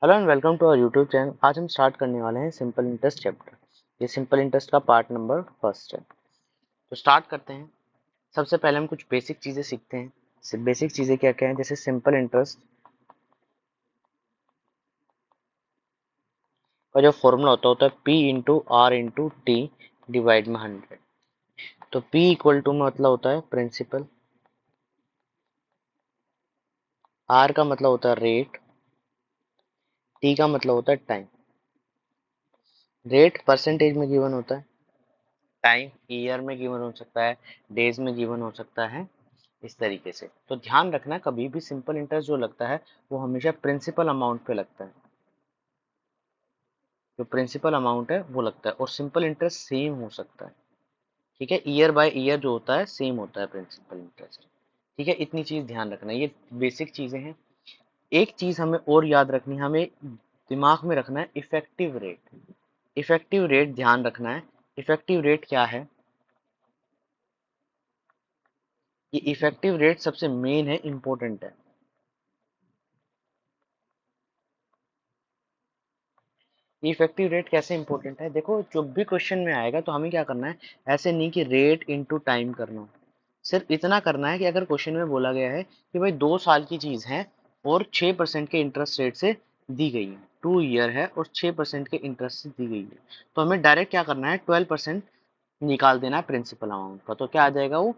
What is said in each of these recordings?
Hello and welcome to our YouTube channel. आज हम start करने वाले हैं सिंपल इंटरेस्ट चैप्टर। ये सिंपल इंटरेस्ट का पार्ट नंबर फर्स्ट है। तो स्टार्ट करते हैं। सबसे पहले हम कुछ बेसिक चीज़ें सीखते हैं। बेसिक चीज़ें क्या क्या हैं, जैसे सिंपल इंटरेस्ट का जो फॉर्मूला होता है P into R into T divide में 100। तो P इक्वल टू में मतलब होता है प्रिंसिपल, R का मतलब होता है रेट, T का मतलब होता है टाइम। रेट परसेंटेज में गिवन होता है, टाइम ईयर में गिवन हो सकता है, डेज में गिवन हो सकता है, इस तरीके से। तो ध्यान रखना, कभी भी सिंपल इंटरेस्ट जो लगता है वो हमेशा प्रिंसिपल अमाउंट पे लगता है। जो प्रिंसिपल अमाउंट है वो लगता है, और सिंपल इंटरेस्ट सेम हो सकता है। ठीक है, ईयर बाय ईयर जो होता है सेम होता है प्रिंसिपल इंटरेस्ट। ठीक है, इतनी चीज ध्यान रखना, ये बेसिक चीजें हैं। एक चीज हमें और याद रखनी है, हमें दिमाग में रखना है इफेक्टिव रेट। इफेक्टिव रेट ध्यान रखना है। इफेक्टिव रेट क्या है? ये इफेक्टिव रेट सबसे मेन है, इंपॉर्टेंट है। इफेक्टिव रेट कैसे इंपॉर्टेंट है? देखो, जब भी क्वेश्चन में आएगा तो हमें क्या करना है, ऐसे नहीं कि रेट इनटू टाइम करना। सिर्फ इतना करना है कि अगर क्वेश्चन में बोला गया है कि भाई 2 साल की चीज है और 6% के इंटरेस्ट रेट से दी गई है, 2 ईयर है और 6% के इंटरेस्ट से दी गई है, तो हमें डायरेक्ट क्या करना है, 12% निकाल देना है प्रिंसिपल अमाउंट का। तो क्या आ जाएगा, वो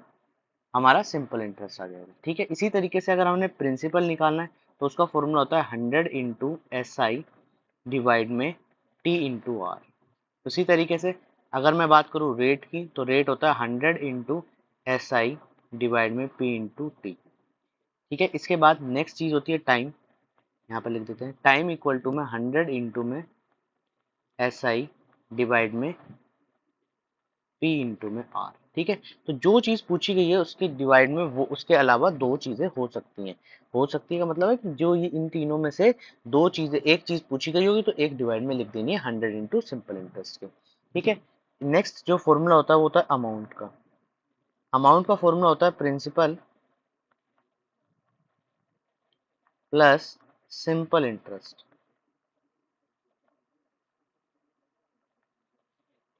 हमारा सिंपल इंटरेस्ट आ जाएगा। ठीक है, इसी तरीके से अगर हमने प्रिंसिपल निकालना है तो उसका फॉर्मूला होता है 100 × SI डिवाइड में टी इंटू आर। उसी तरीके से अगर मैं बात करूँ रेट की, तो रेट होता है 100 × SI डिवाइड में पी इंटू टी। ठीक है, इसके बाद नेक्स्ट चीज होती है टाइम। यहाँ पर लिख देते हैं टाइम इक्वल टू में 100 में SI डिवाइड में पी इंटू में आर। ठीक है, तो जो चीज पूछी गई है उसके डिवाइड में वो उसके अलावा दो चीजें हो सकती हैं। हो सकती है का मतलब है कि जो ये इन तीनों में से दो चीजें, एक चीज पूछी गई होगी तो एक डिवाइड में लिख देनी है 100 × सिंपल इंटरेस्ट के। ठीक है, नेक्स्ट जो फॉर्मूला होता है वो होता है अमाउंट का। अमाउंट का फॉर्मूला होता है प्रिंसिपल प्लस सिंपल इंटरेस्ट।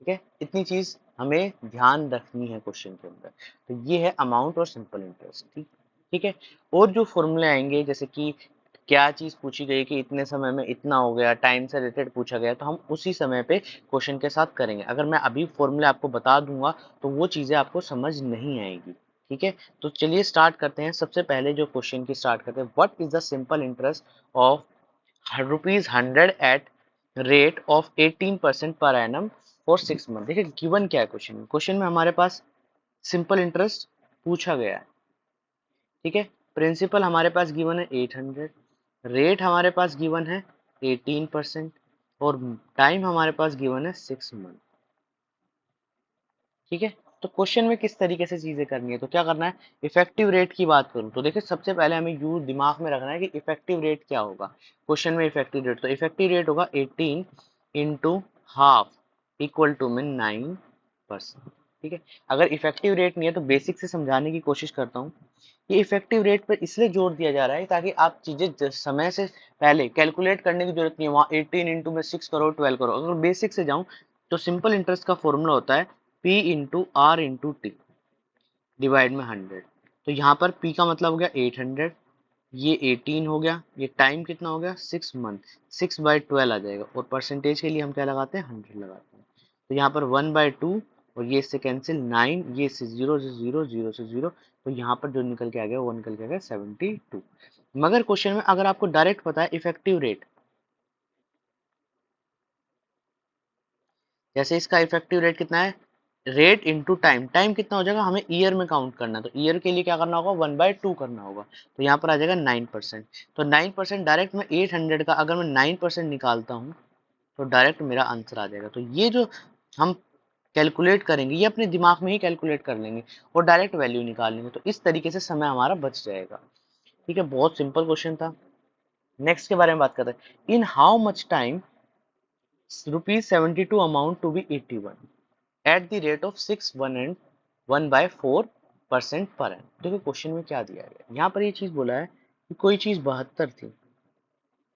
ठीक है, इतनी चीज हमें ध्यान रखनी है क्वेश्चन के अंदर। तो ये है अमाउंट और सिंपल इंटरेस्ट। ठीक ठीक है, और जो फॉर्मूले आएंगे, जैसे कि क्या चीज पूछी गई कि इतने समय में इतना हो गया, टाइम से रिलेटेड पूछा गया, तो हम उसी समय पे क्वेश्चन के साथ करेंगे। अगर मैं अभी फॉर्मूले आपको बता दूंगा तो वो चीजें आपको समझ नहीं आएगी। ठीक है, तो चलिए स्टार्ट करते हैं। सबसे पहले जो क्वेश्चन की स्टार्ट करते हैं, what is the simple interest of ₹100 at rate of 18% per annum for 6 month. देखिए गिवन क्या है क्वेश्चन में। क्वेश्चन में हमारे पास सिंपल इंटरेस्ट पूछा गया है। ठीक है, प्रिंसिपल हमारे पास गिवन है 800, रेट हमारे पास गिवन है 18% और टाइम हमारे पास गिवन है 6 मंथ। ठीक है, तो क्वेश्चन में किस तरीके से चीजें करनी है, तो क्या करना है, इफेक्टिव रेट की बात करूं तो देखिए सबसे पहले हमें यू दिमाग में रखना है कि इफेक्टिव रेट क्या होगा। क्वेश्चन में इफेक्टिव रेट, तो इफेक्टिव रेट होगा 18 इंटू हाफ इक्वल टू में 9%। ठीक है, अगर इफेक्टिव रेट नहीं है तो बेसिक से समझाने की कोशिश करता हूँ। ये इफेक्टिव रेट पर इसलिए जोर दिया जा रहा है ताकि आप चीजें समय से पहले कैलकुलेट करने की जरूरत नहीं है। वहां 18 इंटू में 6 करो, 12 करो। अगर बेसिक से जाऊं तो सिंपल इंटरेस्ट का फॉर्मूला होता है P into R into T divide में 100। तो यहाँ पर P का मतलब हो गया 800, ये 18 हो गया, ये टाइम कितना हो गया 6 मंथ, 6/12 आ जाएगा, और परसेंटेज के लिए हम क्या लगाते हैं, 100 लगाते हैं। तो यहाँ पर 1/2 और ये इससे कैंसिल 9, ये से 0 से 0, 0 से 0, तो यहाँ पर जो निकल के आ गया वो निकल के आ गया 72। मगर क्वेश्चन में अगर आपको डायरेक्ट पता है इफेक्टिव रेट, जैसे इसका इफेक्टिव रेट कितना है, रेट इंटू टाइम, टाइम कितना हो जाएगा, हमें ईयर में काउंट करना है, तो ईयर के लिए क्या करना होगा, 1/2 करना होगा। तो यहाँ पर आ जाएगा 9%। तो 9% डायरेक्ट में 800 का अगर मैं 9% निकालता हूँ तो डायरेक्ट मेरा आंसर आ जाएगा। तो ये जो हम कैलकुलेट करेंगे ये अपने दिमाग में ही कैलकुलेट कर लेंगे और डायरेक्ट वैल्यू निकाल लेंगे, तो इस तरीके से समय हमारा बच जाएगा। ठीक है, बहुत सिंपल क्वेश्चन था। नेक्स्ट के बारे में बात करते हैं, in how much time ₹72 amount to be 81 at the rate of 1/4% per n. देखो क्वेश्चन में क्या दिया गया, यहाँ पर ये चीज बोला है कि कोई चीज 72 थी,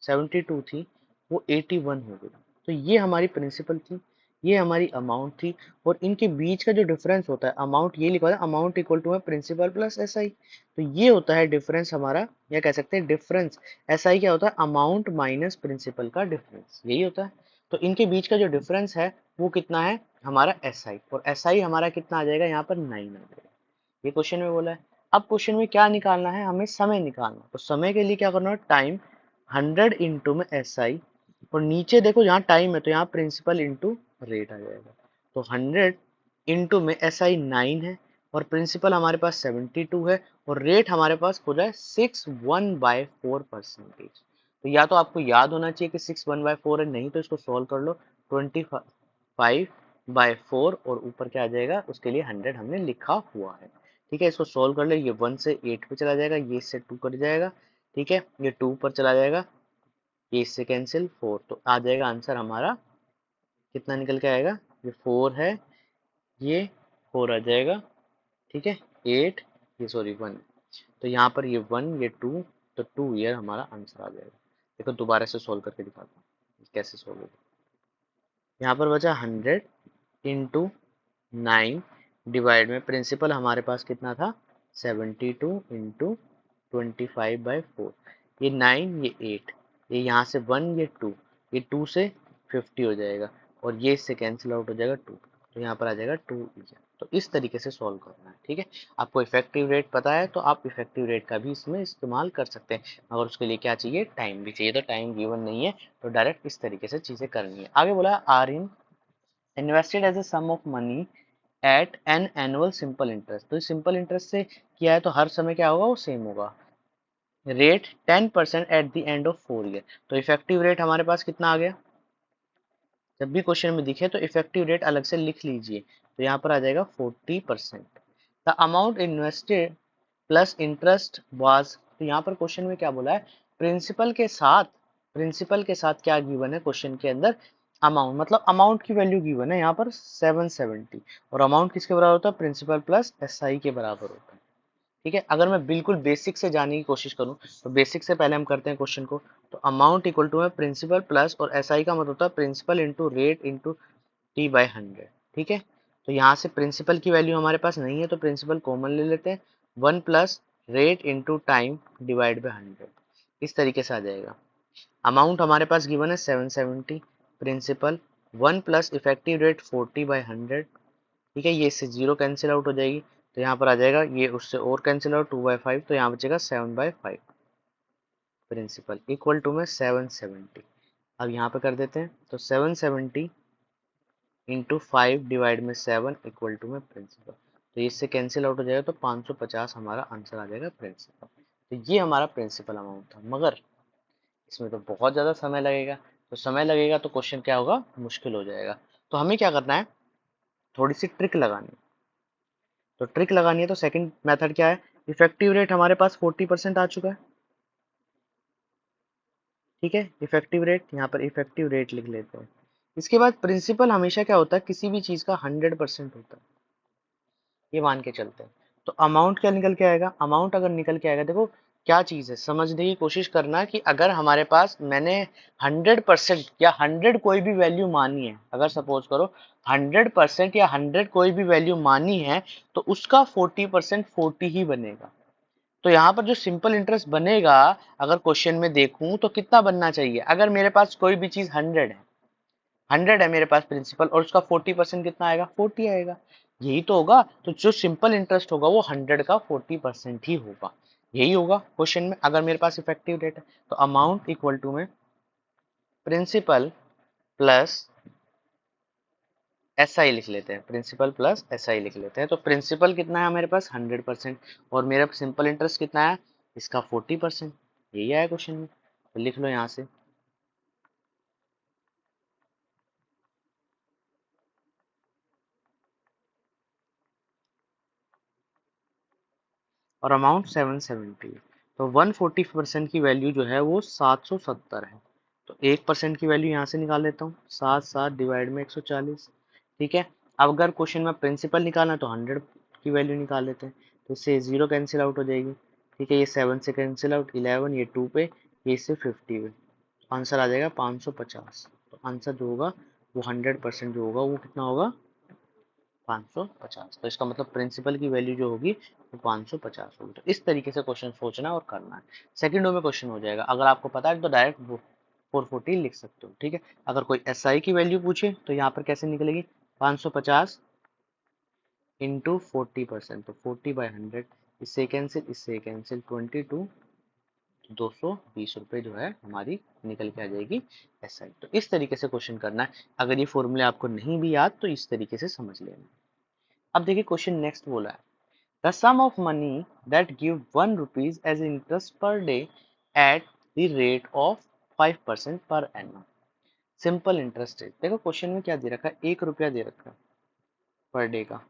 72 थी, वो 81 हो गई। तो ये हमारी प्रिंसिपल थी, ये हमारी अमाउंट थी, और इनके बीच का जो डिफरेंस होता है अमाउंट, ये लिखा होता है अमाउंट इक्वल टू है प्रिंसिपल प्लस एसआई। तो ये होता है डिफरेंस हमारा, या कह सकते हैं डिफरेंस। एसआई क्या होता है? अमाउंट माइनस प्रिंसिपल का डिफरेंस, यही होता है। तो इनके बीच का जो डिफरेंस है वो कितना है? हमारा एसआई, और एसआई हमारा कितना आ जाएगा यहाँ पर? 9 आ जाएगा। ये क्वेश्चन में बोला है। अब क्वेश्चन में क्या निकालना है? हमें समय निकालना। तो समय के लिए क्या करना है? टाइम 100 इंटू में एसआई, और नीचे देखो यहाँ टाइम है तो यहाँ प्रिंसिपल इंटू रेट आ जाएगा। तो 100 इंटू में एसआई 9 है, और प्रिंसिपल हमारे पास 72 है, और रेट हमारे पास हो जाए 61/4%। तो या तो आपको याद होना चाहिए कि 61/4 है, नहीं तो इसको सॉल्व कर लो। 25/4, और ऊपर क्या आ जाएगा? उसके लिए 100 हमने लिखा हुआ है। ठीक है, इसको सॉल्व कर ले। ये 1 से 8 पे चला जाएगा, ये इससे 2 कट जाएगा। ठीक है, ये 2 पर चला जाएगा, ये इससे कैंसिल 4, तो आ जाएगा आंसर हमारा कितना निकल के आएगा? ये 4 है, ये 4 आ जाएगा। ठीक है, 8, ये सॉरी 1, तो यहाँ पर ये 1, ये 2, तो 2 ईयर हमारा आंसर आ जाएगा। देखो दोबारा से सोल्व करके दिखाता हूँ कैसे सोल्व होगा। यहाँ पर बचा 100 इंटू 9 डिवाइड में प्रिंसिपल हमारे पास कितना था? 72 इंटू 25/4। ये 9, ये 8, ये यहाँ से 1, ये 2, ये 2 से 50 हो जाएगा, और ये इससे कैंसिल आउट हो जाएगा 2, तो यहाँ पर आ जाएगा 2 ईयर। तो इस तरीके से सॉल्व करना है। ठीक है, आपको इफेक्टिव रेट पता है तो आप इफेक्टिव रेट का भी इसमें इस्तेमाल कर सकते हैं, मगर उसके लिए क्या चाहिए? टाइम भी चाहिए। तो टाइम गिवन नहीं है, तो डायरेक्ट इस तरीके से चीजें करनी है। आगे बोला are in invested as a sum of money at an annual simple interest. तो सिंपल इंटरेस्ट से किया है तो हर समय क्या होगा? वो सेम होगा। Rate 10% at the end of 4 year. तो इफेक्टिव रेट हमारे पास कितना आ गया? जब भी क्वेश्चन में दिखे तो इफेक्टिव रेट अलग से लिख लीजिए। तो यहाँ पर आ जाएगा 40%। The amount invested plus interest was, तो यहाँ पर क्वेश्चन में क्या बोला है? प्रिंसिपल के साथ, प्रिंसिपल के साथ क्या गिवन है क्वेश्चन के अंदर? अमाउंट, मतलब अमाउंट की वैल्यू गिवन है यहाँ पर 770, और अमाउंट किसके बराबर होता है? प्रिंसिपल प्लस एसआई के बराबर होता है। ठीक है, अगर मैं बिल्कुल बेसिक से जाने की कोशिश करूं तो बेसिक से पहले हम करते हैं क्वेश्चन को। तो अमाउंट इक्वल टू है प्रिंसिपल प्लस, और एसआई का मतलब होता है principal into rate into T/100। ठीक है, तो यहाँ से प्रिंसिपल की वैल्यू हमारे पास नहीं है तो प्रिंसिपल कॉमन ले लेते हैं। 1 plus rate into time divide by 100, इस तरीके से आ जाएगा। अमाउंट हमारे पास गिवन है 770, प्रिंसिपल 1 प्लस इफेक्टिव रेट 40/100। ठीक है, ये इससे 0 कैंसिल आउट हो जाएगी, तो यहाँ पर आ जाएगा, ये उससे और कैंसिल आउट 2/5, तो यहाँ बचेगा 7/5। प्रिंसिपल इक्वल टू में 770। अब यहाँ पे कर देते हैं, तो 770 इंटू 5 डिवाइड में 7 इक्वल टू में प्रिंसिपल, तो इससे कैंसिल आउट हो जाएगा, तो 550 हमारा आंसर आ जाएगा प्रिंसिपल। तो ये हमारा प्रिंसिपल अमाउंट था, मगर इसमें तो बहुत ज़्यादा समय लगेगा। तो समय लगेगा तो क्वेश्चन क्या होगा? मुश्किल हो जाएगा। तो हमें क्या करना है? थोड़ी सी ट्रिक लगानी है। तो ट्रिक लगानी है, तो सेकंड मेथड क्या है? इफेक्टिव रेट हमारे पास 40% आ चुका है। ठीक है, इफेक्टिव रेट, यहाँ पर इफेक्टिव रेट लिख लेते हैं। इसके बाद प्रिंसिपल हमेशा क्या होता है? किसी भी चीज का 100% होता है, ये मान के चलते हैं। तो अमाउंट क्या निकल के आएगा? अमाउंट अगर निकल के आएगा, देखो क्या चीज है, समझने की कोशिश करना कि अगर हमारे पास मैंने 100% या 100 कोई भी वैल्यू मानी है, अगर सपोज करो 100% या 100 कोई भी वैल्यू मानी है, तो उसका 40% 40 ही बनेगा। तो यहाँ पर जो सिंपल इंटरेस्ट बनेगा, अगर क्वेश्चन में देखूं तो कितना बनना चाहिए? अगर मेरे पास कोई भी चीज 100 है, 100 है मेरे पास प्रिंसिपल, और उसका 40% कितना आएगा? 40 आएगा। यही तो होगा। तो जो सिंपल इंटरेस्ट होगा वो 100 का 40% ही होगा। यही होगा क्वेश्चन में, अगर मेरे पास इफेक्टिव रेट है। तो अमाउंट इक्वल टू में प्रिंसिपल प्लस एस आई लिख लेते हैं, प्रिंसिपल प्लस एस आई लिख लेते हैं। तो प्रिंसिपल कितना है मेरे पास? 100%, और मेरा सिंपल इंटरेस्ट कितना है? इसका 40%। यही आया क्वेश्चन में, तो लिख लो यहाँ से। और अमाउंट 770, तो 140% की वैल्यू जो है वो 770 है। तो 1% की वैल्यू यहाँ से निकाल लेता हूँ, 7 डिवाइड में 140। ठीक है, अब अगर क्वेश्चन में प्रिंसिपल निकालना है तो 100 की वैल्यू निकाल लेते हैं, तो इससे 0 कैंसिल आउट हो जाएगी। ठीक है, ये 7 से कैंसिल आउट, 11, ये 2 पे, ये इससे 50 पे, आंसर आ जाएगा 550। तो आंसर जो होगा वो 100% जो होगा वो कितना होगा 550। तो इसका मतलब प्रिंसिपल की वैल्यू जो होगी वो 550 होगी। तो इस तरीके से क्वेश्चन सोचना और करना है। सेकंड रो में क्वेश्चन हो जाएगा, अगर आपको पता है तो डायरेक्ट 440 लिख सकते हो। ठीक है, अगर कोई एसआई की वैल्यू पूछे तो यहाँ पर कैसे निकलेगी, 550 इंटू 40%, तो 40/100, इससे कैंसिल 22, 220 रुपये जो है हमारी निकल के आ जाएगी एसआई। तो इस तरीके से क्वेश्चन करना है। अगर ये फॉर्मूले आपको नहीं भी याद तो इस तरीके से समझ लेना। अब देखिए क्वेश्चन नेक्स्ट बोला है, the sum of money that give 1 rupees as interest per day at the rate of 5% per annum. Simple interest rate. देखो क्वेश्चन में क्या दे रखा है, 1 रुपया दे रखा है पर डे का।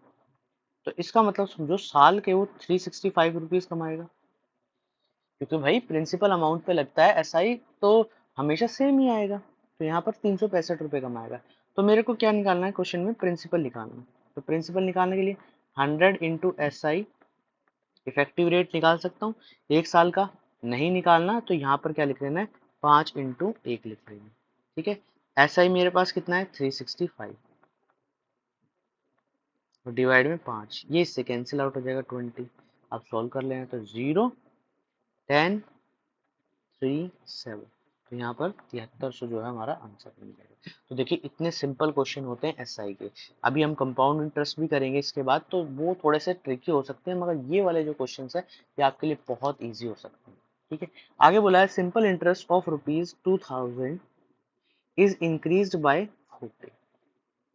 तो इसका मतलब समझो साल के वो 365 रुपीज कमाएगा, क्योंकि भाई प्रिंसिपल अमाउंट पे लगता है एसआई तो हमेशा सेम ही आएगा। तो यहाँ पर 365 रुपये कमाएगा। तो मेरे को क्या निकालना है, क्वेश्चन में प्रिंसिपल निकालना है। तो प्रिंसिपल निकालने के लिए 100 × SI इफेक्टिव रेट निकाल सकता हूँ 1 साल का। नहीं निकालना तो यहाँ पर क्या लिख लेना है, 5 × 1 लिख लेना। ठीक है, SI मेरे पास कितना है 365 और डिवाइड में 5, ये इससे कैंसिल आउट हो जाएगा 20। अब सॉल्व कर लेना तो 0, 10, 3, 7, तो यहाँ पर 7300 जो है हमारा आंसर मिल जाएगा। तो देखिए इतने सिंपल क्वेश्चन होते हैं एसआई के। अभी हम कंपाउंड इंटरेस्ट भी करेंगे इसके बाद, तो वो थोड़े से ट्रिकी हो सकते हैं, मगर ये वाले जो क्वेश्चन है ये आपके लिए बहुत ईजी हो सकते हैं। ठीक है, आगे बोला है simple interest of ₹2000 is increased by 40।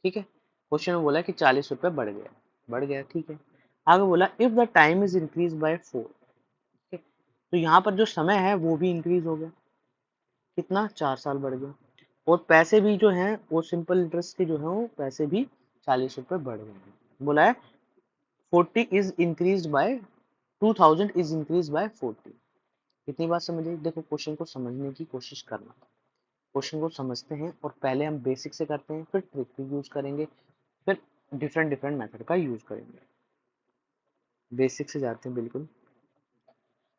ठीक है, क्वेश्चन में बोला है कि 40 रुपए बढ़ गया। ठीक है, आगे बोला if the time is increase by 4। तो यहाँ पर जो समय है वो भी इंक्रीज हो गया, कितना 4 साल बढ़ गया। और पैसे भी जो हैं वो सिंपल इंटरेस्ट के जो है वो पैसे भी 40 रुपए बढ़ गए हैं। बोला है 40 is increase by 2000 is increase by 40। कितनी बात समझिए, देखो क्वेश्चन को समझने की कोशिश करना। क्वेश्चन को समझते हैं और पहले हम बेसिक से करते हैं, फिर ट्रिक भी यूज करेंगे, फिर डिफरेंट डिफरेंट मेथड का यूज करेंगे। बेसिक से जाते हैं बिल्कुल।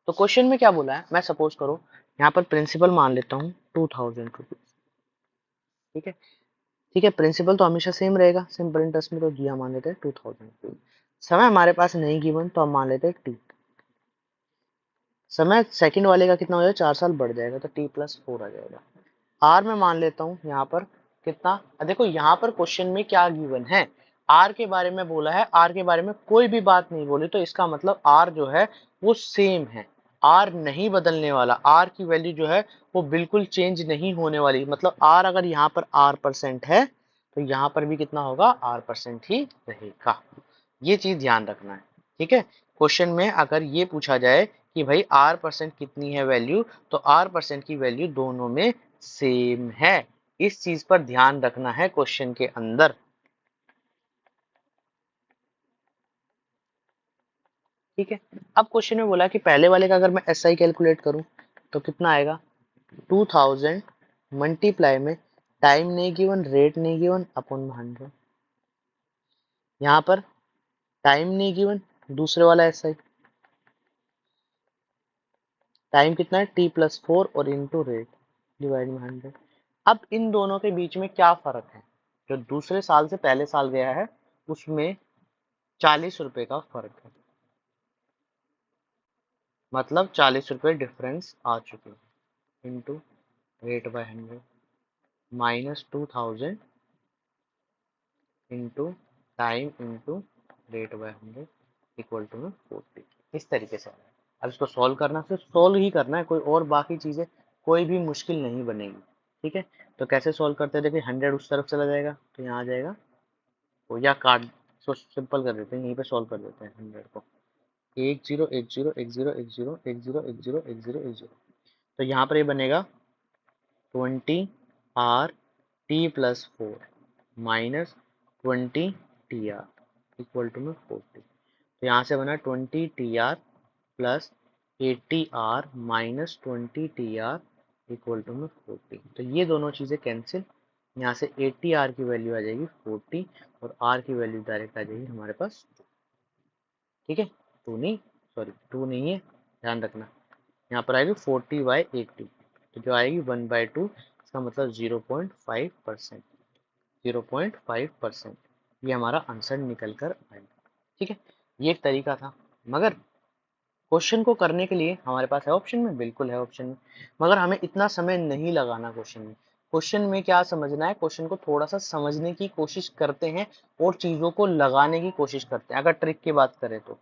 तो क्वेश्चन में क्या बोला है, मैं सपोज करो यहाँ पर प्रिंसिपल मान लेता हूँ 2000 रुपीज। ठीक है, ठीक है, प्रिंसिपल तो हमेशा सेम रहेगा, सिंपल इंटरेस्ट में तो दिया मान लेते हैं 2000। समय हमारे पास नहीं गिवन तो हम मान लेते हैं टी। समय सेकंड वाले का कितना हो जाएगा, 4 साल बढ़ जाएगा तो t+4 आ जाएगा। आर में मान लेता हूँ यहाँ पर कितना, देखो यहाँ पर क्वेश्चन में क्या गिवन है, आर के बारे में बोला है, आर के बारे में कोई भी बात नहीं बोली, तो इसका मतलब आर जो है वो सेम है, आर नहीं बदलने वाला, आर की वैल्यू जो है वो बिल्कुल चेंज नहीं होने वाली। मतलब आर अगर यहाँ पर R% है तो यहाँ पर भी कितना होगा R% ही रहेगा। ये चीज ध्यान रखना है। ठीक है, क्वेश्चन में अगर ये पूछा जाए कि भाई R% कितनी है वैल्यू, तो R% की वैल्यू दोनों में सेम है। इस चीज पर ध्यान रखना है क्वेश्चन के अंदर। ठीक है, अब क्वेश्चन में बोला कि पहले वाले का अगर मैं एसआई कैलकुलेट करूं तो कितना आएगा, 2000 मल्टीप्लाई में टाइम नहीं गिवन, रेट नहीं गिवन, अपॉन 100। यहाँ पर टाइम नहीं गिवन, दूसरे वाला एसआई टाइम कितना है t+4 और इंटू रेट डिवाइड में 100। अब इन दोनों के बीच में क्या फर्क है, जो दूसरे साल से पहले साल गया है उसमें 40 रुपए का फर्क है, मतलब 40 रुपए डिफरेंस आ चुके हैं। Into rate by 100 -2000 into time into rate by 100 equal to में 40। इस तरीके से अब इसको सॉल्व करना, सिर्फ सॉल्व ही करना है, कोई और बाकी चीजें कोई भी मुश्किल नहीं बनेगी। ठीक है, तो कैसे सॉल्व करते हैं, देखिए 100 उस तरफ चला जाएगा तो यहाँ आ जाएगा, तो या काट, सो सिंपल कर देते हैं, यहीं पे सॉल्व कर देते हैं 100 को। 10 10 10 10 10 10 10 10, तो यहाँ पर ये बनेगा 20R t+4 -20TR equal to में 40। तो यहाँ से बना 20TR plus 80R -20TR equal to में 40। तो ये दोनों चीज़ें कैंसिल, यहाँ से 80R की वैल्यू आ जाएगी 40 और R की वैल्यू डायरेक्ट आ जाएगी हमारे पास 2। ठीक है, 2 नहीं, सॉरी 2 नहीं है, ध्यान रखना, यहाँ पर आएगी 40/80। तो जो आएगी 1/2, इसका मतलब 0.5%, 0.5% ये हमारा आंसर निकल कर आएगा। ठीक है, ये एक तरीका था। मगर क्वेश्चन को करने के लिए हमारे पास है ऑप्शन में, बिल्कुल है ऑप्शन में, मगर हमें इतना समय नहीं लगाना क्वेश्चन में। क्वेश्चन में क्या समझना है, क्वेश्चन को थोड़ा सा समझने की कोशिश करते हैं और चीजों को लगाने की कोशिश करते हैं। अगर ट्रिक की बात करें तो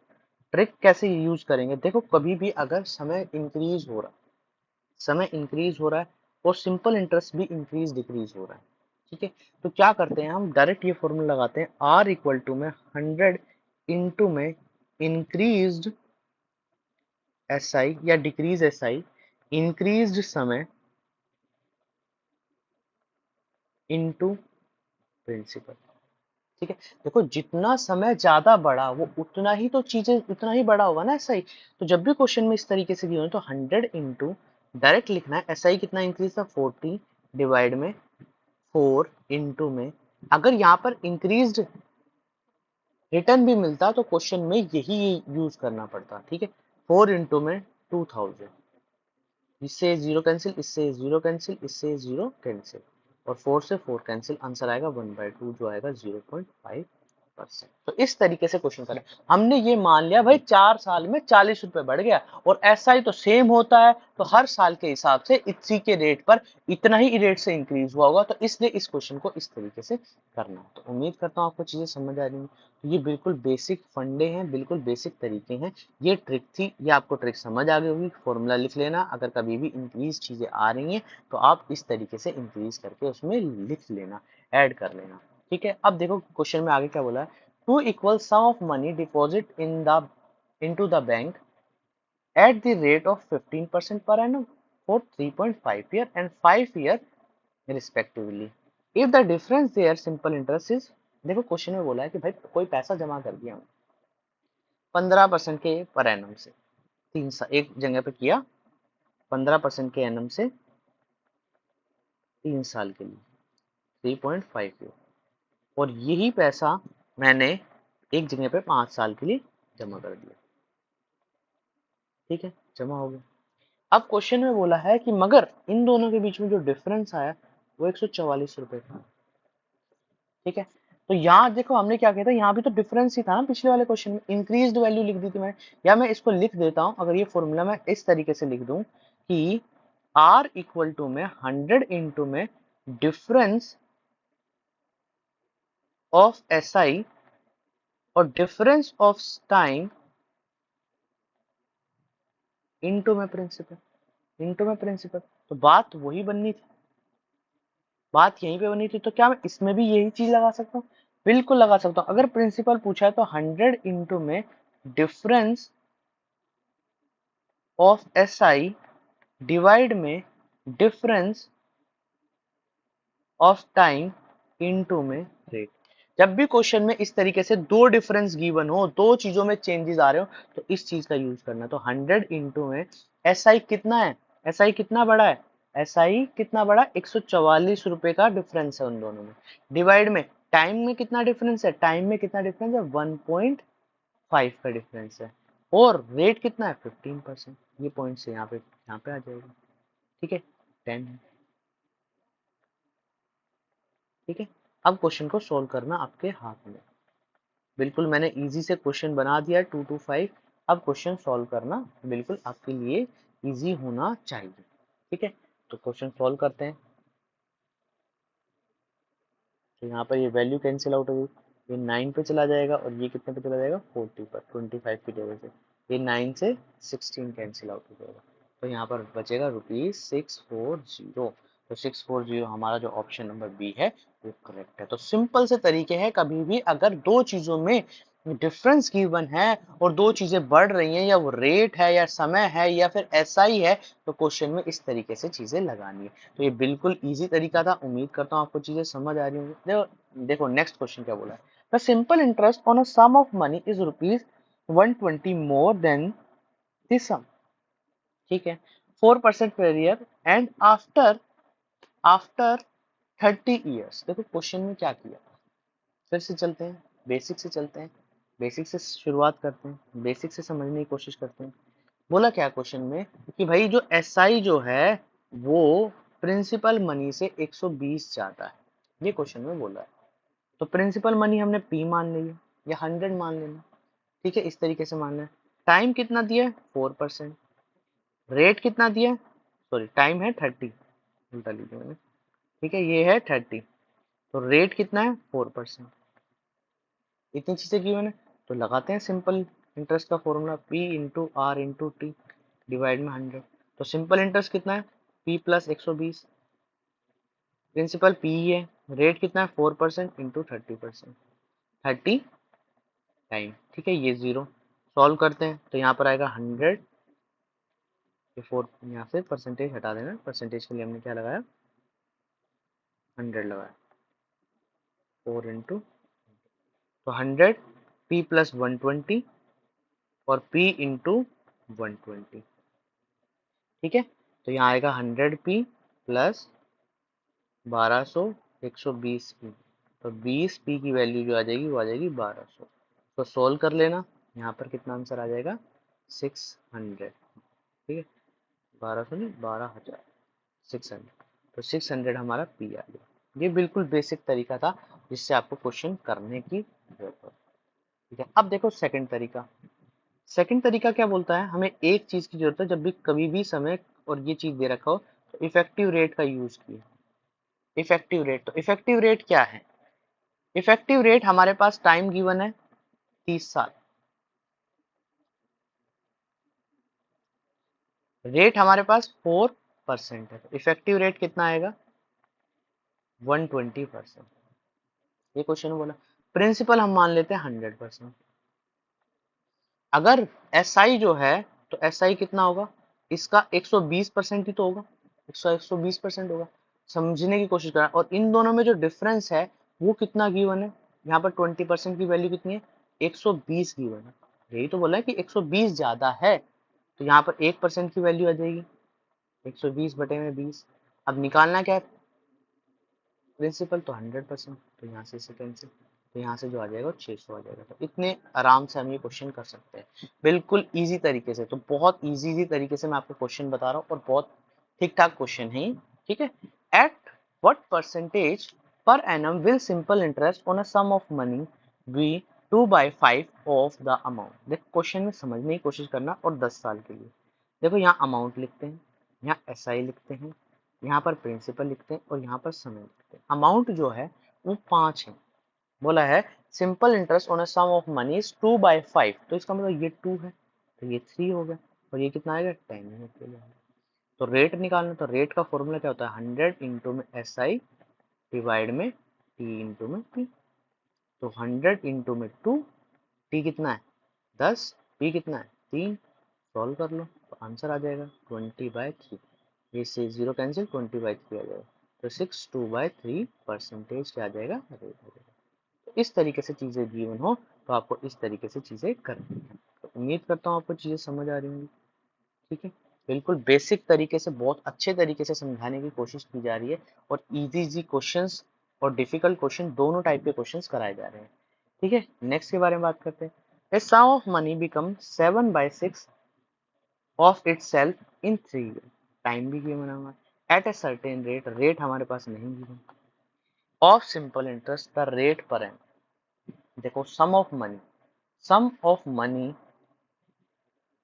ट्रिक कैसे यूज करेंगे, देखो कभी भी अगर समय इंक्रीज हो रहा है, समय इंक्रीज हो रहा है और सिंपल इंटरेस्ट भी इंक्रीज डिक्रीज हो रहा है, ठीक है, तो क्या करते हैं हम डायरेक्ट ये फॉर्मूला लगाते हैं, आर इक्वल टू में 100 इंटू में इंक्रीज्ड एस आई या डिक्रीज एस आई, इंक्रीज्ड समय इनटू प्रिंसिपल। ठीक है, देखो जितना समय ज्यादा बढ़ा वो उतना ही तो चीजें उतना ही बड़ा होगा ना एसआई। तो जब भी क्वेश्चन में इस तरीके से दिए हो तो 100 इंटू डायरेक्ट लिखना है, एसआई कितना इंक्रीज था 40 डिवाइड में 4 इंटू में, अगर यहाँ पर इंक्रीज्ड रिटर्न भी मिलता तो क्वेश्चन में यही यूज करना पड़ता। ठीक है, 4 इंटू में 2000, इससे जीरो कैंसिल, इससे जीरो कैंसिल, इससे जीरो कैंसिल, और 4 से 4 कैंसिल, आंसर आएगा 1/2 जो आएगा 0.5%। तो इस तरीके से क्वेश्चन करें। हमने ये मान लिया भाई 4 साल में 40 रुपए बढ़ गया और ऐसा ही तो सेम होता है, तो हर साल के हिसाब से इसी के रेट पर इतना ही रेट से इंक्रीज हुआ होगा, तो इसलिए इस क्वेश्चन को इस तरीके से करना है। तो उम्मीद करता हूँ आपको चीजें समझ आ रही हैं। तो ये बिल्कुल बेसिक फंडे हैं, बिल्कुल बेसिक तरीके हैं, ये ट्रिक थी, ये आपको ट्रिक समझ आ गई होगी। फॉर्मूला लिख लेना, अगर कभी भी इंक्रीज चीजें आ रही हैं तो आप इस तरीके से इंक्रीज करके उसमें लिख लेना, ऐड कर लेना। ठीक है, अब देखो क्वेश्चन में आगे क्या बोला है, two equal sum of money deposit into the bank at the rate of 15% per annum for 3.5 year and 5 year respectively. If the difference there simple interest is, देखो क्वेश्चन में बोला है कि भाई कोई पैसा जमा कर दिया 15% के पर एनम से, 3 साल एक जगह पे किया, 15% के एनम से 3 साल के लिए 3.5 ईयर, और यही पैसा मैंने एक जगह पे 5 साल के लिए जमा कर दिया। ठीक है, जमा हो गया। अब क्वेश्चन में बोला है कि मगर इन दोनों के बीच में जो डिफरेंस आया वो 144 रुपए था। ठीक है, तो यहाँ देखो हमने क्या किया था, यहाँ भी तो डिफरेंस ही था ना पिछले वाले क्वेश्चन में, इंक्रीज्ड वैल्यू लिख दी थी मैंने, या मैं इसको लिख देता हूँ, अगर ये फॉर्मूला मैं इस तरीके से लिख दूं कि R इक्वल टू में 100 इंटू में डिफरेंस ऑफ एस आई और डिफरेंस ऑफ टाइम इंटू में प्रिंसिपल, इंटू में प्रिंसिपल, तो बात वही बननी थी, बात यहीं पे बनी थी। तो क्या मैं इसमें भी यही चीज लगा सकता हूँ, बिल्कुल लगा सकता हूँ। अगर प्रिंसिपल पूछा है तो 100 इंटू में difference of S I divide में डिफरेंस ऑफ टाइम इनटू में रेट। जब भी क्वेश्चन में इस तरीके से दो डिफरेंस गिवन हो, दो चीजों में चेंजेस आ रहे हो, तो इस चीज का यूज करना। तो 100 इंटू में एस आई कितना है, एस आई कितना बड़ा है, एस आई कितना बड़ा, 144 रुपए का डिफरेंस है उन दोनों में, डिवाइड में टाइम में कितना डिफरेंस है, टाइम में कितना डिफरेंस है 1.5 का डिफरेंस है, और रेट कितना है 15%। ये पॉइंट से यहाँ पे आ जाएगा। ठीक है, 10 है। ठीक है, अब क्वेश्चन को सोल्व करना आपके हाथ में, बिल्कुल मैंने इजी से क्वेश्चन बना दिया 2 to 5। अब क्वेश्चन सॉल्व करना बिल्कुल आपके लिए इजी होना चाहिए। ठीक है, तो क्वेश्चन सॉल्व करते हैं। तो यहाँ पर ये वैल्यू कैंसिल आउट होगी, ये 9 पे चला जाएगा और ये कितने पे चला जाएगा 40 पर, 25 की जगह से ये 9 से 16 कैंसिल आउट हो जाएगा, तो यहाँ पर बचेगा ₹640। तो 640 हमारा जो ऑप्शन नंबर बी है वो करेक्ट है। तो सिंपल से तरीके हैं, कभी भी अगर दो चीजों में डिफरेंस गिवन है और दो चीजें बढ़ रही हैं, या वो रेट है या समय है या फिर एसआई है, तो क्वेश्चन में इस तरीके से चीजें लगानी है। तो ये बिल्कुल इजी तरीका था, उम्मीद करता हूँ आपको चीजें समझ आ रही होंगी। देखो नेक्स्ट क्वेश्चन क्या बोला है, the simple interest on a sum of money is ₹120 more than the sum. ठीक है, 4% per year and after after 30 years. देखो क्वेश्चन में क्या किया, फिर से चलते हैं, बेसिक से चलते हैं, बेसिक से शुरुआत करते हैं, बेसिक से समझने की कोशिश करते हैं। बोला क्या क्वेश्चन में कि भाई जो एस आई जो है वो प्रिंसिपल मनी से 120 ज्यादा है, ये क्वेश्चन में बोला है। तो प्रिंसिपल मनी हमने P मान ली है या 100 मान लेना, ठीक है, इस तरीके से मानना है। टाइम कितना दिया है 4%, रेट कितना दिया है, सॉरी टाइम है 30, उल्टा लिखा मैंने, ठीक है, ये है 30, तो रेट कितना है 4%, इतनी चीजें की मैंने। तो लगाते हैं सिंपल इंटरेस्ट का formula, P into R into T divide में 100। तो सिंपल इंटरेस्ट कितना है P प्लस 120, प्रिंसिपल P ही है, रेट कितना है 4% इंटू 30%, 30 टाइम, ठीक है, ये जीरो। सॉल्व करते हैं तो यहाँ पर आएगा 100, ये 4, यहाँ से परसेंटेज हटा देना, परसेंटेज के लिए हमने क्या लगाया 100 लगाया, 4 इंटू, तो 100 P प्लस 120 और P इंटू 120, ठीक है। तो यहाँ आएगा 100P प्लस 1200 120P, तो 20P की वैल्यू जो आ जाएगी वो आ जाएगी 1200। तो सोल्व कर लेना, यहाँ पर कितना आंसर आ जाएगा 600, ठीक है, 1200 नहीं 12,000, 600, तो 600 हमारा P आ गया। ये बिल्कुल बेसिक तरीका था जिससे आपको क्वेश्चन करने की जरूरत है, ठीक है। अब देखो सेकंड तरीका, सेकंड तरीका क्या बोलता है, हमें एक चीज की जरूरत है, जब भी कभी भी समय और ये चीज दे रखा हो तो इफेक्टिव रेट का यूज किया। इफेक्टिव रेट, तो इफेक्टिव रेट क्या है, इफेक्टिव रेट हमारे पास टाइम गिवन है 30 साल, रेट हमारे पास 4% है, तो इफेक्टिव रेट कितना आएगा 120%, ये क्वेश्चन बोला। प्रिंसिपल हम मान लेते हैं 100%। अगर एस आई जो है तो एस आई कितना होगा, इसका 120% ही तो होगा, 120% होगा। समझने की कोशिश करें, और इन दोनों में जो डिफरेंस है वो कितना गिवन है, यहाँ पर 20% की वैल्यू कितनी है 120 गिवन है, यही तो बोला है कि 120 ज्यादा है, तो यहाँ पर 1% की वैल्यू आ जाएगी 120 बटे में 20। अब निकालना क्या है प्रिंसिपल, तो 100%, तो यहाँ से इसे कैंसिल, तो यहाँ से जो आ जाएगा 600 आ जाएगा। तो इतने आराम से हम ये क्वेश्चन कर सकते हैं बिल्कुल इजी तरीके से। तो बहुत इजी तरीके से मैं आपको क्वेश्चन बता रहा हूँ और बहुत ठीक ठाक क्वेश्चन है ये, ठीक है। At what percentage per annum will simple interest on a sum of money be 2/5 of the amount. देखो क्वेश्चन में समझने की कोशिश करना, और 10 साल के लिए। देखो यहाँ अमाउंट लिखते हैं, यहाँ एस आई लिखते हैं, यहाँ पर प्रिंसिपल लिखते हैं और यहाँ पर समय लिखते हैं। अमाउंट जो है वो 5 है, बोला है simple interest on a sum of money is 2/5, तो इसका मतलब ये 2 है, तो ये 3 हो गया, और ये कितना आएगा 10 है। तो रेट निकालना, तो रेट का फॉर्मूला क्या होता है 100 इंटू में एस आई डिवाइड में टी इंटू में पी। तो 100 इंटू में 2, टी कितना है 10, पी कितना है 3, सॉल्व कर लो तो आंसर आ जाएगा 20/3, इससे 0 कैंसिल 20/3 आ जाएगा, तो 62/3 परसेंटेज क्या आ जाएगा रेट हो जाएगा। तो इस तरीके से चीजें गिवन हो तो आपको इस तरीके से चीजें करनी है। तो उम्मीद करता हूँ आपको चीजें समझ आ रही होंगी, ठीक है। बिल्कुल बेसिक तरीके से बहुत अच्छे तरीके से समझाने की कोशिश की जा रही है, और इजी इजी क्वेश्चंस और डिफिकल्ट क्वेश्चन दोनों टाइप के क्वेश्चंस कराए जा रहे हैं, ठीक है। नेक्स्ट के बारे में बात करते हैं। A sum of money become 7/6 of itself in 3 years, time भी गिवन है हमारा, at a certain rate, rate हमारे पास नहीं given, of simple interest the rate पर एन। देखो sum of money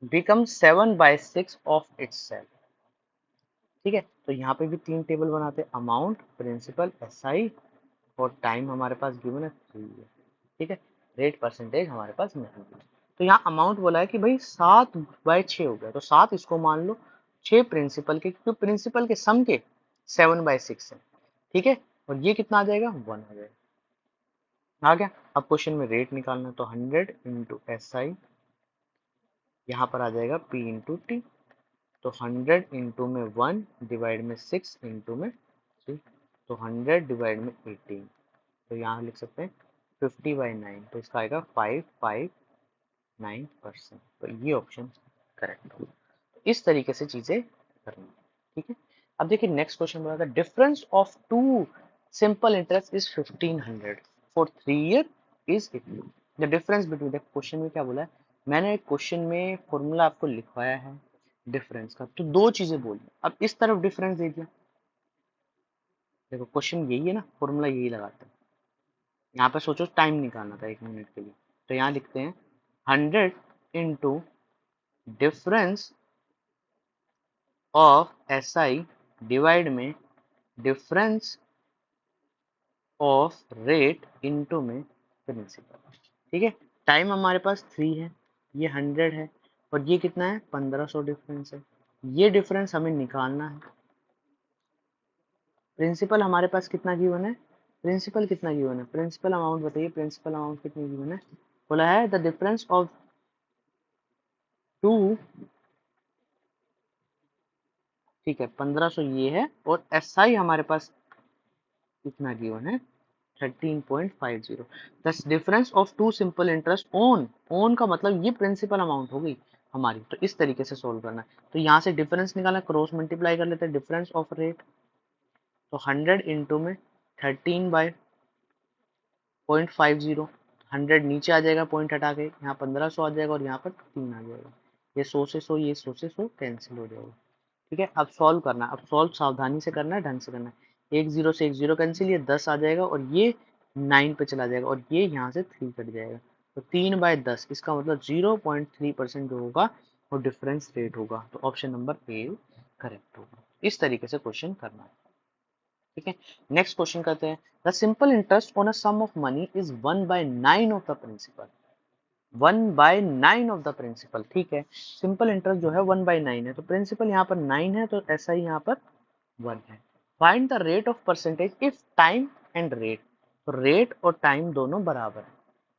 become 7/6 of itself, ठीक है। तो यहाँ पे भी 3 टेबल बनाते हैं, अमाउंट, प्रिंसिपल, एस आई, और टाइम हमारे पास गिवन है 3 ईयर, ठीक है। रेट परसेंटेज हमारे पास नहीं है। तो यहाँ अमाउंट बोला है कि भाई 7/6 हो गया, तो 7 इसको मान लो, 6 प्रिंसिपल के, क्योंकि प्रिंसिपल के सम के 7/6 है, ठीक है। और ये कितना आ जाएगा 1 आ जाएगा, आ गया। अब क्वेश्चन में रेट निकालना, तो 100 इंटू एस आई, यहाँ पर आ जाएगा पी इंटू टी, तो 100 इंटू में 1 डिवाइड में 6 इंटू में 3, तो 100 डिवाइड में 18, तो यहाँ लिख सकते हैं 50/9, तो इसका आएगा 559%, तो ये ऑप्शन करेक्ट होगा। इस तरीके से चीजें करनी, ठीक है। अब देखिए नेक्स्ट क्वेश्चन बोला था difference of two simple interest is 1500 for 3 year is equal, the difference between, देखो क्वेश्चन में क्या बोला है, मैंने क्वेश्चन में फॉर्मूला आपको लिखवाया है, डिफरेंस का, तो दो चीजें बोली। अब इस तरफ डिफरेंस दे दिया, देखो क्वेश्चन यही है ना, फॉर्मूला यही लगाते हैं। यहाँ पे सोचो टाइम निकालना था 1 मिनट के लिए, तो यहाँ लिखते हैं 100 into difference of SI divide में डिफरेंस ऑफ रेट इनटू में प्रिंसिपल। ठीक है, टाइम हमारे पास 3 है, ये 100 है, और ये कितना है 1500 डिफरेंस है। ये डिफरेंस हमें निकालना है। प्रिंसिपल हमारे पास कितना गिवन है, प्रिंसिपल कितना गिवन है, प्रिंसिपल अमाउंट बताइए, प्रिंसिपल अमाउंट कितनी गिवन है। बोला है द डिफरेंस ऑफ टू, ठीक है 1500 ये है, और SI हमारे पास कितना गिवन है 13.50। This difference of two simple interest on का मतलब ये प्रिंसिपल अमाउंट हो गई हमारी। तो इस तरीके से सोल्व करना है। तो यहाँ से डिफरेंस निकालना, क्रॉस मल्टीप्लाई कर लेते हैं डिफरेंस ऑफ रेट। तो 100 इंटू में 13/0.50, 100 नीचे आ जाएगा पॉइंट हटा के, यहाँ 1500 आ जाएगा और यहाँ पर 3 आ जाएगा। ये 100 से 100, ये 100 से 100 कैंसिल हो जाएगा। ठीक है, अब सॉल्व करना है। अब सॉल्व सावधानी से करना है, ढंग से करना है। 1 0 से 1 0 कैंसिल, ये 10 आ जाएगा और ये 9 पे चला जाएगा और ये यहाँ से 3 कट जाएगा। तो 3/10, इसका मतलब 0.3% जो होगा वो डिफरेंस रेट होगा। तो ऑप्शन नंबर ए करेक्ट होगा। इस तरीके से क्वेश्चन करना है। ठीक है, नेक्स्ट क्वेश्चन करते हैं। The simple interest on a sum of money is 1/9 of the principal. 1/9 of the principal. ठीक है, सिंपल इंटरेस्ट जो है 1/9 है, तो प्रिंसिपल यहाँ पर 9 है, तो ऐसा ही यहाँ पर 1 है। Find the rate of percentage if time and rate. तो रेट और टाइम दोनों बराबर है,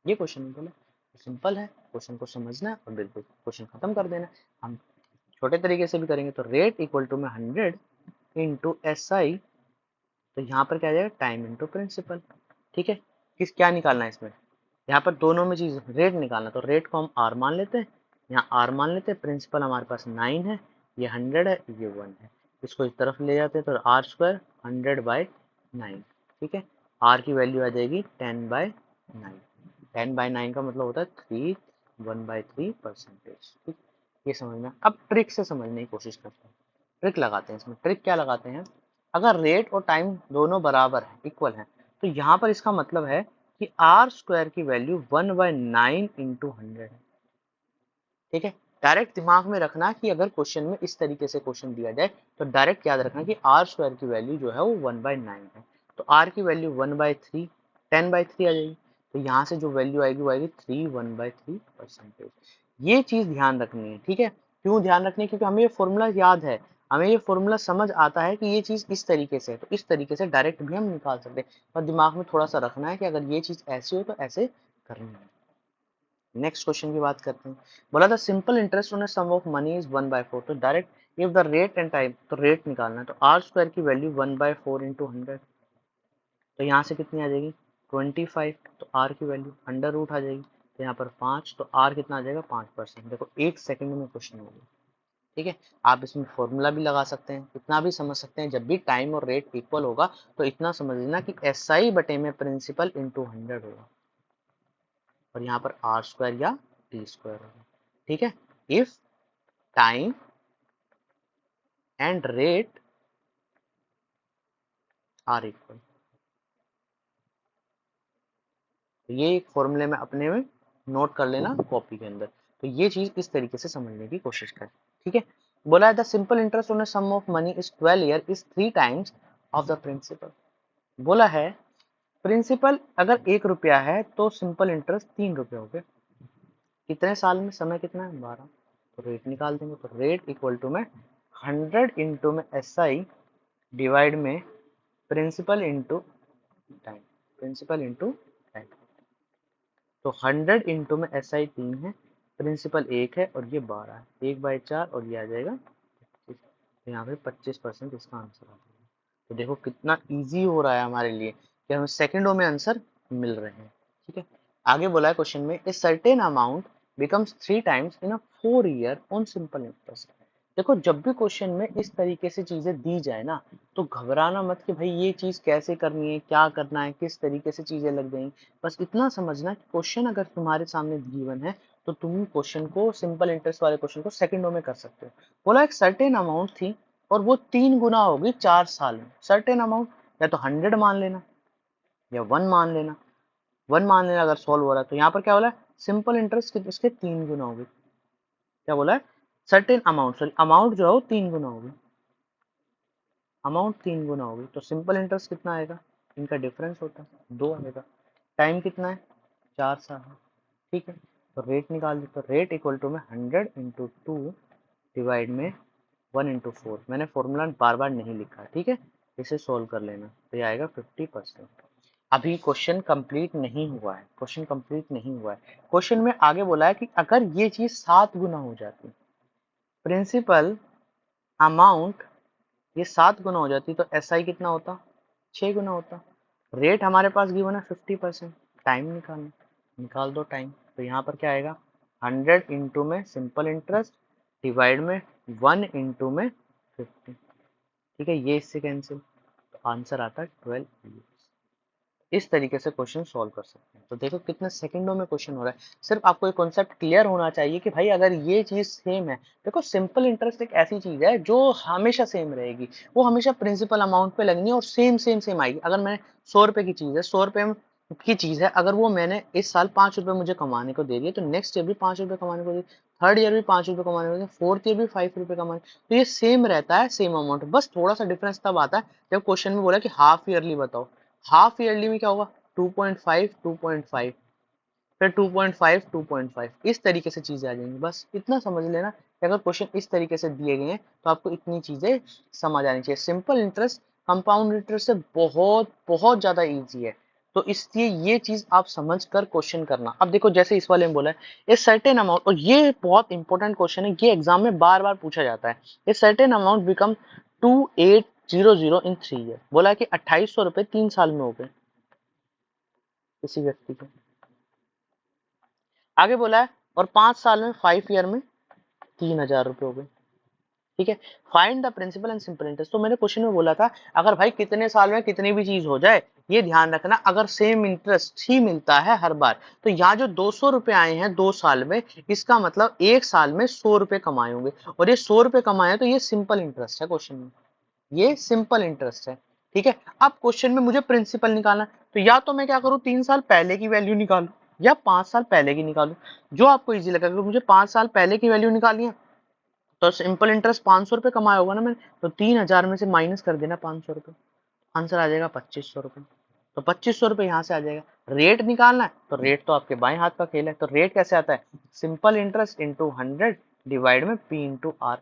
ये क्वेश्चन बोला। सिंपल है, क्वेश्चन को समझना है और बिल्कुल क्वेश्चन खत्म कर देना। हम छोटे तरीके से भी करेंगे, तो रेट इक्वल टू में 100 इंटू SI, तो यहाँ पर क्या आ जाएगा टाइम इंटू प्रिंसिपल। ठीक है, किस क्या निकालना है इसमें, यहाँ पर दोनों में चीज रेट निकालना। तो रेट को हम R मान लेते हैं, यहाँ R मान लेते हैं, प्रिंसिपल हमारे पास 9 है, ये 100 है, ये 1 है। इसको इस तरफ ले जाते हैं, तो R² 100/9। ठीक है, R की वैल्यू आ जाएगी 10/9। 10/9 का मतलब होता है 1/3 परसेंटेज। ठीक, ये समझना। अब ट्रिक से समझने की कोशिश करते हैं। ट्रिक लगाते हैं इसमें। ट्रिक क्या लगाते हैं, अगर रेट और टाइम दोनों बराबर है, इक्वल है, तो यहाँ पर इसका मतलब है कि R² की वैल्यू 1/9 इंटू 100 है। ठीक है, डायरेक्ट दिमाग में रखना कि अगर क्वेश्चन में इस तरीके से क्वेश्चन दिया जाए तो डायरेक्ट याद रखना कि R² की वैल्यू जो है वो 1/9 है। तो R की वैल्यू 1/3, 10/3 आ जाएगी। तो यहाँ से जो वैल्यू आएगी वो आएगी 1/3 परसेंटेज। ये चीज ध्यान रखनी है। ठीक है, क्यों ध्यान रखनी है, क्योंकि हमें ये फॉर्मूला याद है, हमें ये फॉर्मूला समझ आता है कि ये चीज इस तरीके से है, तो इस तरीके से डायरेक्ट भी हम निकाल सकते हैं। पर दिमाग में थोड़ा सा रखना है कि अगर ये चीज ऐसी हो तो ऐसे करनी है। नेक्स्ट क्वेश्चन की बात करते हैं। बोला था simple interest on a sum of money is 1/4। तो direct if the rate and time, तो रेट निकालना है। तो R² की वैल्यू 1/4 इंटू 100, तो यहाँ से कितनी आ जाएगी 25। तो R की वैल्यू अंडर रूट आ जाएगी, तो यहाँ पर 5, तो R कितना आ जाएगा 5%। देखो 1 सेकंड में क्वेश्चन हो गया। ठीक है, आप इसमें फॉर्मूला भी लगा सकते हैं, इतना भी समझ सकते हैं, जब भी टाइम और रेट इक्वल होगा तो इतना समझ लेना कि SI बटे में प्रिंसिपल इंटू 100 होगा, और यहाँ पर R² या T² होगा। ठीक है, if time and rate are equal. तो ये एक फॉर्मूले में अपने में नोट कर लेना कॉपी के अंदर। तो ये चीज इस तरीके से समझने की कोशिश करें। ठीक है, बोला है the simple interest on a sum of money is 12 year is 3 times of the principal. बोला है प्रिंसिपल अगर 1 रुपया है तो सिंपल इंटरेस्ट 3 रुपये हो गए। कितने साल में, समय कितना है 12। तो रेट निकाल देंगे। तो रेट इक्वल टू में 100 इंटू में SI डिवाइड में principal into time, principal into time. तो 100 इंटू में SI 3 है, प्रिंसिपल 1 है और ये 12 है, 1/4 और ये आ जाएगा 25। तो यहाँ पे 25% इसका आंसर आ जाएगा। तो देखो कितना इजी हो रहा है हमारे लिए कि हमें सेकंडों में आंसर मिल रहे हैं। ठीक है, आगे बोला है क्वेश्चन में a certain amount becomes 3 times in a 4 year on simple interest. देखो जब भी क्वेश्चन में इस तरीके से चीजें दी जाए ना, तो घबराना मत कि भाई ये चीज कैसे करनी है, क्या करना है, किस तरीके से चीजें लग गई। बस इतना समझना कि क्वेश्चन अगर तुम्हारे सामने गिवन है तो तुम क्वेश्चन को, सिंपल इंटरेस्ट वाले क्वेश्चन को सेकंडों में कर सकते हो। बोला एक सर्टेन अमाउंट थी और वो 3 गुना होगी 4 साल में। सर्टेन अमाउंट या तो 100 मान लेना या 1 मान लेना, 1 मान लेना अगर सॉल्व हो रहा है। तो यहाँ पर क्या बोला है, सिंपल इंटरेस्ट इसके 3 गुना होगी। क्या बोला है, सर्टेन अमाउंट, सॉरी अमाउंट जो है वो 3 गुना होगी, अमाउंट 3 गुना होगी। तो सिंपल इंटरेस्ट कितना आएगा, इनका डिफरेंस होता है 2 आएगा। टाइम कितना है, 4 साल है। ठीक है, तो रेट निकाल दो। तो रेट इक्वल टू में 100 इंटू 2 डिवाइड में 1 इंटू 4। मैंने फॉर्मूला बार बार नहीं लिखा, ठीक है, इसे सोल्व कर लेना। तो ये आएगा 50%। अभी क्वेश्चन कंप्लीट नहीं हुआ है, क्वेश्चन कंप्लीट नहीं हुआ है। क्वेश्चन में आगे बोला है कि अगर ये चीज 7 गुना हो जाती, प्रिंसिपल अमाउंट ये 7 गुना हो जाती, तो एसआई कितना होता, 6 गुना होता। रेट हमारे पास गिवन है 50%। टाइम निकालना, निकाल दो टाइम। तो यहाँ पर क्या आएगा, 100 इंटू में सिंपल इंटरेस्ट डिवाइड में 1 इंटू में 50। ठीक है, ये इससे कैंसिल, तो आंसर आता है 12 years। इस तरीके से क्वेश्चन सॉल्व कर सकते हैं। तो देखो कितने सेकंडों में क्वेश्चन हो रहा है। सिर्फ आपको एक कॉन्सेप्ट क्लियर होना चाहिए कि भाई अगर ये चीज सेम है, देखो सिंपल इंटरेस्ट एक ऐसी चीज है जो हमेशा सेम रहेगी, वो हमेशा प्रिंसिपल अमाउंट पे लगनी है और सेम सेम सेम आएगी। अगर मैंने 100 रुपए की चीज है, 100 रुपए की चीज है, अगर वो मैंने इस साल 5 रुपए मुझे कमाने को दे दिए, तो नेक्स्ट ईयर भी 5 रुपए कमाने को दे, थर्ड ईयर भी 5 रुपए कमाने को दे, फोर्थ ईयर भी 5 रुपए कमाने। तो ये सेम रहता है, सेम अमाउंट। बस थोड़ा सा डिफरेंस तब आता है जब क्वेश्चन में बोला कि हाफ ईयरली बताओ। हाफ ईयरली में क्या होगा, 2.5 2.5, फिर 2.5 2.5, इस तरीके से चीजें आ जाएंगी। बस इतना समझ लेना कि अगर क्वेश्चन इस तरीके से दिए गए हैं तो आपको इतनी चीजें समझ आनी चाहिए। सिंपल इंटरेस्ट कंपाउंड इंटरेस्ट से बहुत बहुत ज्यादा इजी है, तो इसलिए ये चीज आप समझ कर क्वेश्चन करना। अब देखो जैसे इस वाले में बोला है ए सर्टेन अमाउंट, और ये बहुत इंपॉर्टेंट क्वेश्चन है, ये एग्जाम में बार बार पूछा जाता है। A certain amount become 2800 in 3 year. बोला है कि 2800 रुपए 3 साल में हो गए किसी व्यक्ति के। आगे बोला है और 5 साल में, 5 ईयर में 3000 रुपए हो गए। ठीक है, find the principal and simple interest. तो मैंने क्वेश्चन में बोला था अगर भाई कितने साल में कितनी भी चीज हो जाए, ये ध्यान रखना अगर सेम इंटरेस्ट ही मिलता है हर बार, तो यहाँ जो 200 रुपए आए हैं 2 साल में, इसका मतलब 1 साल में 100 रुपए कमाए होंगे, और ये 100 रुपए कमाए हैं, तो ये सिंपल इंटरेस्ट है क्वेश्चन में, ये सिंपल इंटरेस्ट है। ठीक है, अब क्वेश्चन में मुझे प्रिंसिपल निकालना है, तो या तो मैं क्या करूं, 3 साल पहले की वैल्यू निकालू या 5 साल पहले की निकालू, जो आपको इजी लगे। अगर मुझे 5 साल पहले की वैल्यू निकालनी है तो सिंपल इंटरेस्ट 500 रुपए कमाया होगा ना मैंने, तो 3000 में से माइनस कर देना 500 रुपए, आंसर आ जाएगा 2500 रुपए। तो 2500 रुपए यहाँ से आ जाएगा। रेट निकालना है तो रेट तो आपके बाएं हाथ का खेल है, तो रेट कैसे आता है, सिंपल इंटरेस्ट इंटू 100 डिवाइड में P into R,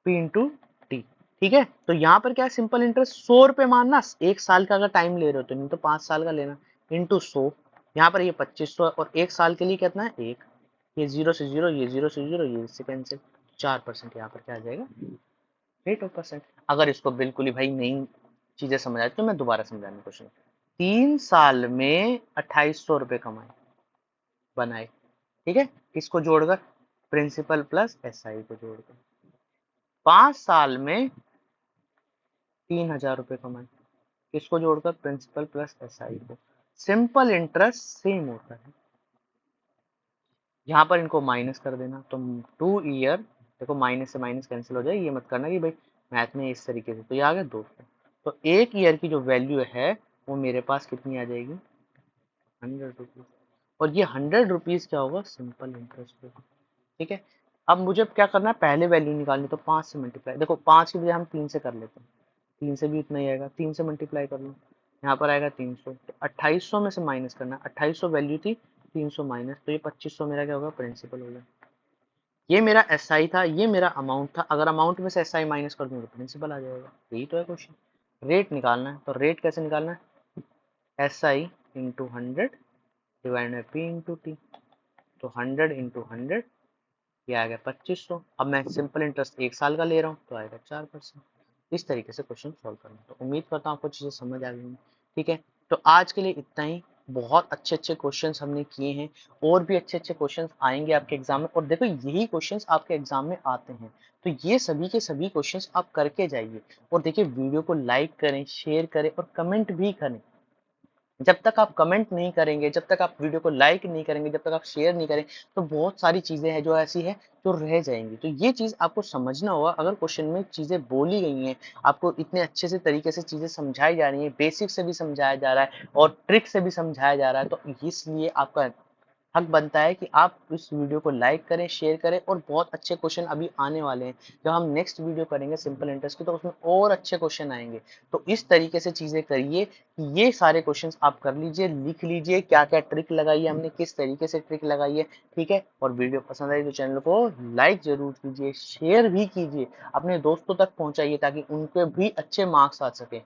P into T. ठीक है, तो यहाँ पर क्या है, सिंपल इंटरेस्ट 100 रुपए मानना, 1 साल का अगर टाइम ले रहे हो तो, नहीं तो 5 साल का लेना, इंटू 100। यहाँ पर ये 2500 और 1 साल के लिए कितना है 1, ये 0 से 0, ये 0 से 0, ये इससे कैंसिल, 4%। यहाँ पर क्या आ जाएगा, रेट ऑफ परसेंट। अगर इसको बिल्कुल ही भाई नई चीजें समझ आती तो मैं दोबारा समझाने क्वेश्चन। 3 साल में 2800 रुपए कमाए बनाए, ठीक है, किसको जोड़कर, प्रिंसिपल प्लस एसआई को जोड़कर। 5 साल में 3000 रुपए कमाए, किसको जोड़कर, प्रिंसिपल प्लस एसआई को। सिंपल इंटरेस्ट सेम होता है, यहाँ पर इनको माइनस कर देना, तो 2 ईयर, देखो माइनस से माइनस कैंसिल हो जाए, ये मत करना कि भाई मैथ में इस तरीके से, तो ये आ गया 200। तो 1 ईयर की जो वैल्यू है वो मेरे पास कितनी आ जाएगी, 100 रुपीज। और ये 100 रुपीज क्या होगा, सिंपल इंटरेस्ट होगा। ठीक है, अब मुझे क्या करना है, पहले वैल्यू निकालनी, तो 5 से मल्टीप्लाई, देखो 5 की बजाय हम 3 से कर लेते हैं, 3 से भी इतना ही आएगा, 3 से मल्टीप्लाई कर लो, यहाँ पर आएगा 300। तो 2800 में से माइनस करना, 2800 वैल्यू थी, 300 माइनस, तो ये 2500 मेरा क्या होगा, प्रिंसिपल हो गया। ये मेरा एस आई था, ये मेरा अमाउंट था, अगर अमाउंट में से एस आई माइनस कर दूँ तो प्रिंसिपल आ जाएगा। यही तो है क्वेश्चन। रेट निकालना है, तो रेट कैसे निकालना है, एस आई इंटू 100 डिवाइड में पी इंटू टी। तो 100 इंटू 100, ये आ गया 2500। अब मैं सिंपल इंटरेस्ट 1 साल का ले रहा हूँ तो आएगा 4%। इस तरीके से क्वेश्चन सॉल्व करना। तो उम्मीद करता हूँ आपको चीज़ें समझ आ गई। ठीक है, तो आज के लिए इतना ही। बहुत अच्छे अच्छे क्वेश्चंस हमने किए हैं, और भी अच्छे अच्छे क्वेश्चंस आएंगे आपके एग्जाम में। और देखो यही क्वेश्चंस आपके एग्जाम में आते हैं, तो ये सभी के सभी क्वेश्चंस आप करके जाइए। और देखिए वीडियो को लाइक करें, शेयर करें और कमेंट भी करें। जब तक आप कमेंट नहीं करेंगे, जब तक आप वीडियो को लाइक नहीं करेंगे, जब तक आप शेयर नहीं करेंगे, तो बहुत सारी चीज़ें हैं जो ऐसी है जो रह जाएँगी। तो ये चीज़ आपको समझना होगा, अगर क्वेश्चन में चीज़ें बोली गई हैं, आपको इतने अच्छे से तरीके से चीज़ें समझाई जा रही हैं, बेसिक से भी समझाया जा रहा है और ट्रिक से भी समझाया जा रहा है, तो इसलिए आपका हक बनता है कि आप इस वीडियो को लाइक करें, शेयर करें और बहुत अच्छे क्वेश्चन अभी आने वाले हैं। जब हम नेक्स्ट वीडियो करेंगे सिंपल इंटरेस्ट की, तो उसमें और अच्छे क्वेश्चन आएँगे। तो इस तरीके से चीज़ें करिए कि ये सारे क्वेश्चंस आप कर लीजिए, लिख लीजिए क्या-क्या ट्रिक लगाई है हमने, किस तरीके से ट्रिक लगाई है, ठीक है? और वीडियो पसंद आई तो चैनल को लाइक ज़रूर कीजिए, शेयर भी कीजिए, अपने दोस्तों तक पहुँचाइए ताकि उनके भी अच्छे मार्क्स आ सकें।